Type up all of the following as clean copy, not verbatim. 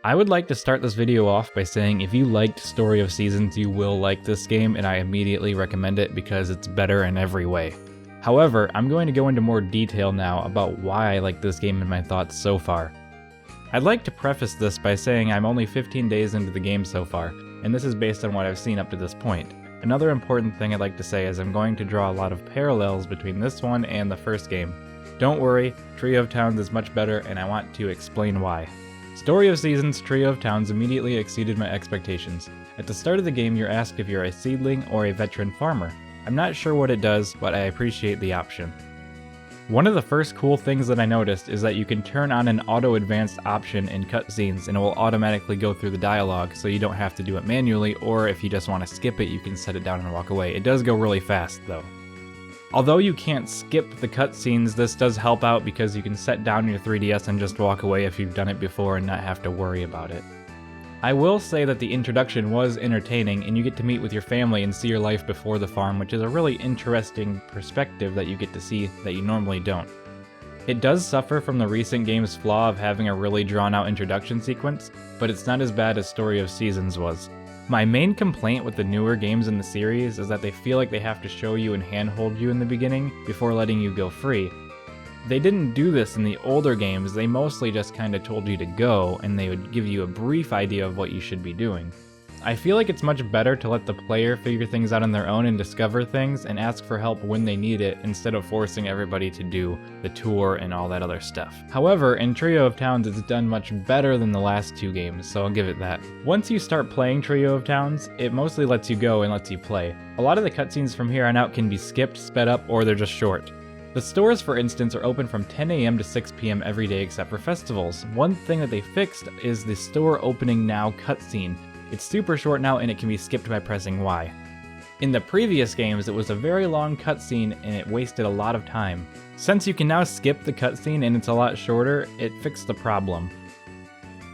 I would like to start this video off by saying if you liked Story of Seasons, you will like this game, and I immediately recommend it because it's better in every way. However, I'm going to go into more detail now about why I like this game and my thoughts so far. I'd like to preface this by saying I'm only 15 days into the game so far, and this is based on what I've seen up to this point. Another important thing I'd like to say is I'm going to draw a lot of parallels between this one and the first game. Don't worry, Trio of Towns is much better, and I want to explain why. Story of Seasons Trio of Towns immediately exceeded my expectations. At the start of the game, you're asked if you're a seedling or a veteran farmer. I'm not sure what it does, but I appreciate the option. One of the first cool things that I noticed is that you can turn on an auto-advanced option in cutscenes and it will automatically go through the dialogue so you don't have to do it manually, or if you just want to skip it, you can set it down and walk away. It does go really fast though. Although you can't skip the cutscenes, this does help out because you can set down your 3DS and just walk away if you've done it before and not have to worry about it. I will say that the introduction was entertaining, and you get to meet with your family and see your life before the farm, which is a really interesting perspective that you get to see that you normally don't. It does suffer from the recent game's flaw of having a really drawn-out introduction sequence, but it's not as bad as Story of Seasons was. My main complaint with the newer games in the series is that they feel like they have to show you and handhold you in the beginning before letting you go free. They didn't do this in the older games, they mostly just kinda told you to go, and they would give you a brief idea of what you should be doing. I feel like it's much better to let the player figure things out on their own and discover things and ask for help when they need it instead of forcing everybody to do the tour and all that other stuff. However, in Trio of Towns it's done much better than the last two games, so I'll give it that. Once you start playing Trio of Towns, it mostly lets you go and lets you play. A lot of the cutscenes from here on out can be skipped, sped up, or they're just short. The stores, for instance, are open from 10 AM to 6 PM every day except for festivals. One thing that they fixed is the store opening now cutscene. It's super short now and it can be skipped by pressing Y. In the previous games, it was a very long cutscene and it wasted a lot of time. Since you can now skip the cutscene and it's a lot shorter, it fixed the problem.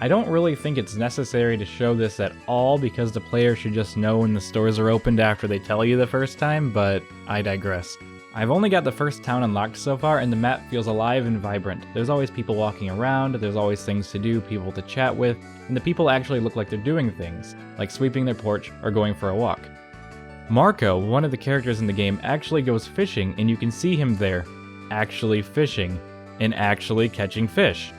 I don't really think it's necessary to show this at all because the player should just know when the stores are opened after they tell you the first time, but I digress. I've only got the first town unlocked so far, and the map feels alive and vibrant. There's always people walking around, there's always things to do, people to chat with, and the people actually look like they're doing things, like sweeping their porch or going for a walk. Marco, one of the characters in the game, actually goes fishing, and you can see him there, actually fishing, and actually catching fish.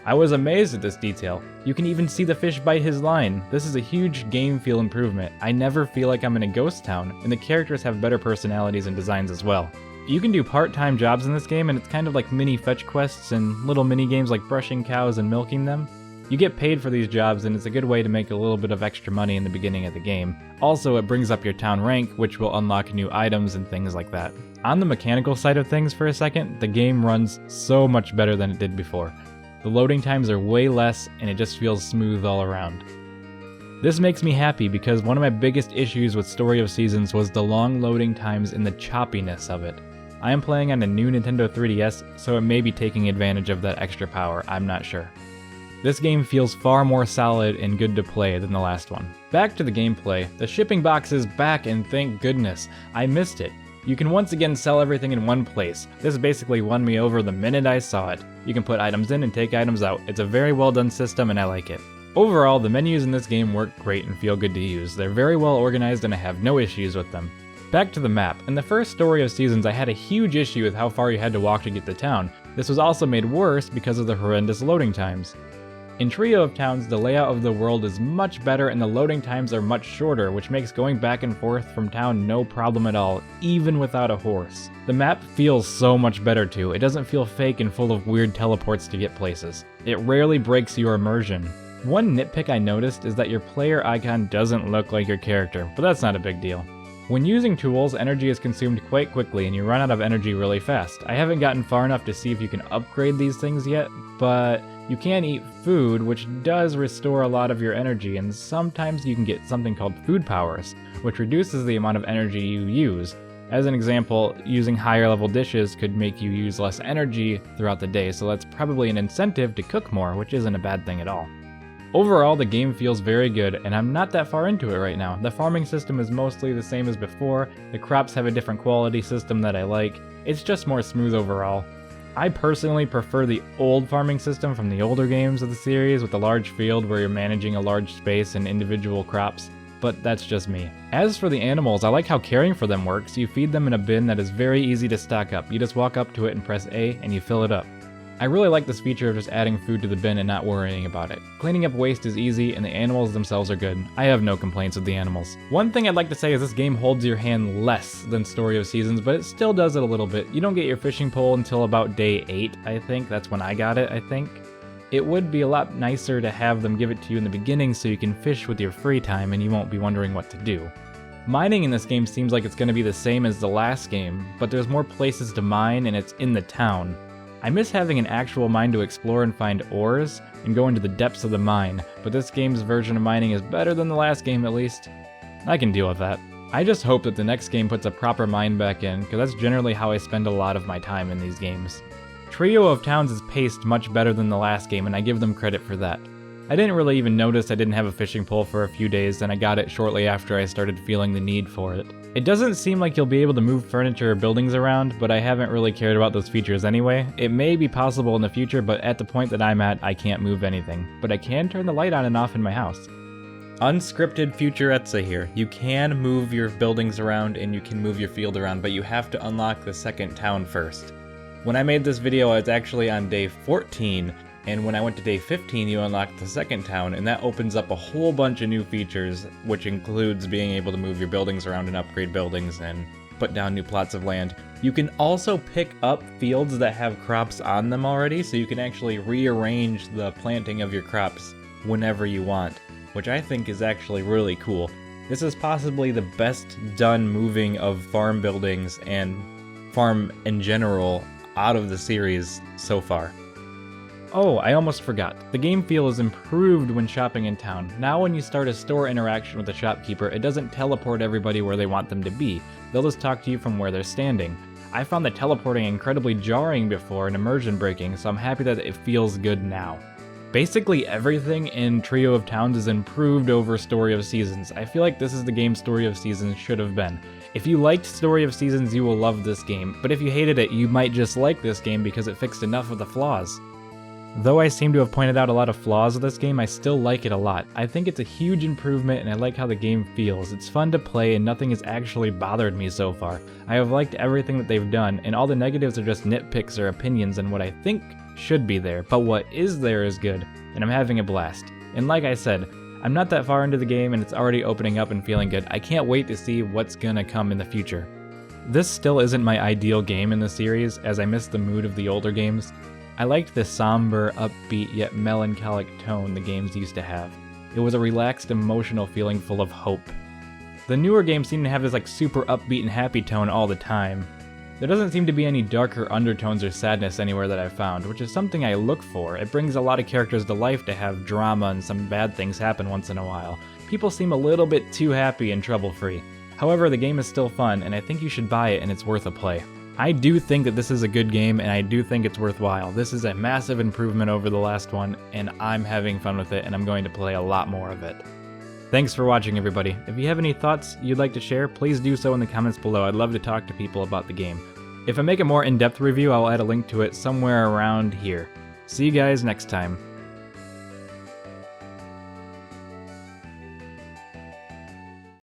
I was amazed at this detail. You can even see the fish bite his line. This is a huge game feel improvement. I never feel like I'm in a ghost town, and the characters have better personalities and designs as well. You can do part-time jobs in this game, and it's kind of like mini fetch quests and little mini games like brushing cows and milking them. You get paid for these jobs, and it's a good way to make a little bit of extra money in the beginning of the game. Also, it brings up your town rank, which will unlock new items and things like that. On the mechanical side of things for a second, the game runs so much better than it did before. The loading times are way less, and it just feels smooth all around. This makes me happy because one of my biggest issues with Story of Seasons was the long loading times and the choppiness of it. I am playing on a new Nintendo 3DS, so it may be taking advantage of that extra power, I'm not sure. This game feels far more solid and good to play than the last one. Back to the gameplay, the shipping box is back and thank goodness, I missed it. You can once again sell everything in one place. This basically won me over the minute I saw it. You can put items in and take items out. It's a very well done system and I like it. Overall, the menus in this game work great and feel good to use. They're very well organized and I have no issues with them. Back to the map. In the first Story of Seasons, I had a huge issue with how far you had to walk to get to town. This was also made worse because of the horrendous loading times. In Trio of Towns, the layout of the world is much better and the loading times are much shorter, which makes going back and forth from town no problem at all, even without a horse. The map feels so much better too. It doesn't feel fake and full of weird teleports to get places. It rarely breaks your immersion. One nitpick I noticed is that your player icon doesn't look like your character, but that's not a big deal. When using tools, energy is consumed quite quickly and you run out of energy really fast. I haven't gotten far enough to see if you can upgrade these things yet, but you can eat food, which does restore a lot of your energy, and sometimes you can get something called food powers, which reduces the amount of energy you use. As an example, using higher level dishes could make you use less energy throughout the day, so that's probably an incentive to cook more, which isn't a bad thing at all. Overall, the game feels very good, and I'm not that far into it right now. The farming system is mostly the same as before, the crops have a different quality system that I like, it's just more smooth overall. I personally prefer the old farming system from the older games of the series with the large field where you're managing a large space and individual crops, but that's just me. As for the animals, I like how caring for them works. You feed them in a bin that is very easy to stock up. You just walk up to it and press A and you fill it up. I really like this feature of just adding food to the bin and not worrying about it. Cleaning up waste is easy and the animals themselves are good. I have no complaints with the animals. One thing I'd like to say is this game holds your hand less than Story of Seasons, but it still does it a little bit. You don't get your fishing pole until about day 8, I think. That's when I got it, I think. It would be a lot nicer to have them give it to you in the beginning so you can fish with your free time and you won't be wondering what to do. Mining in this game seems like it's going to be the same as the last game, but there's more places to mine and it's in the town. I miss having an actual mine to explore and find ores and go into the depths of the mine, but this game's version of mining is better than the last game at least. I can deal with that. I just hope that the next game puts a proper mine back in, because that's generally how I spend a lot of my time in these games. Trio of Towns is paced much better than the last game, and I give them credit for that. I didn't really even notice I didn't have a fishing pole for a few days, and I got it shortly after I started feeling the need for it. It doesn't seem like you'll be able to move furniture or buildings around, but I haven't really cared about those features anyway. It may be possible in the future, but at the point that I'm at, I can't move anything. But I can turn the light on and off in my house. Unscripted future Etsa here. You can move your buildings around and you can move your field around, but you have to unlock the second town first. When I made this video, I was actually on day 14, and when I went to day 15, you unlock the second town, and that opens up a whole bunch of new features, which includes being able to move your buildings around and upgrade buildings and put down new plots of land. You can also pick up fields that have crops on them already, so you can actually rearrange the planting of your crops whenever you want, which I think is actually really cool. This is possibly the best done moving of farm buildings and farm in general out of the series so far. Oh, I almost forgot. The game feel is improved when shopping in town. Now when you start a store interaction with the shopkeeper, it doesn't teleport everybody where they want them to be. They'll just talk to you from where they're standing. I found the teleporting incredibly jarring before and immersion breaking, so I'm happy that it feels good now. Basically everything in Trio of Towns is improved over Story of Seasons. I feel like this is the game Story of Seasons should have been. If you liked Story of Seasons, you will love this game, but if you hated it, you might just like this game because it fixed enough of the flaws. Though I seem to have pointed out a lot of flaws of this game, I still like it a lot. I think it's a huge improvement and I like how the game feels. It's fun to play and nothing has actually bothered me so far. I have liked everything that they've done, and all the negatives are just nitpicks or opinions and what I think should be there, but what is there is good, and I'm having a blast. And like I said, I'm not that far into the game and it's already opening up and feeling good. I can't wait to see what's gonna come in the future. This still isn't my ideal game in the series, as I miss the mood of the older games. I liked the somber, upbeat, yet melancholic tone the games used to have. It was a relaxed, emotional feeling full of hope. The newer games seem to have this like super upbeat and happy tone all the time. There doesn't seem to be any darker undertones or sadness anywhere that I've found, which is something I look for. It brings a lot of characters to life to have drama and some bad things happen once in a while. People seem a little bit too happy and trouble-free. However, the game is still fun, and I think you should buy it and it's worth a play. I do think that this is a good game, and I do think it's worthwhile. This is a massive improvement over the last one, and I'm having fun with it, and I'm going to play a lot more of it. Thanks for watching, everybody. If you have any thoughts you'd like to share, please do so in the comments below. I'd love to talk to people about the game. If I make a more in-depth review, I'll add a link to it somewhere around here. See you guys next time.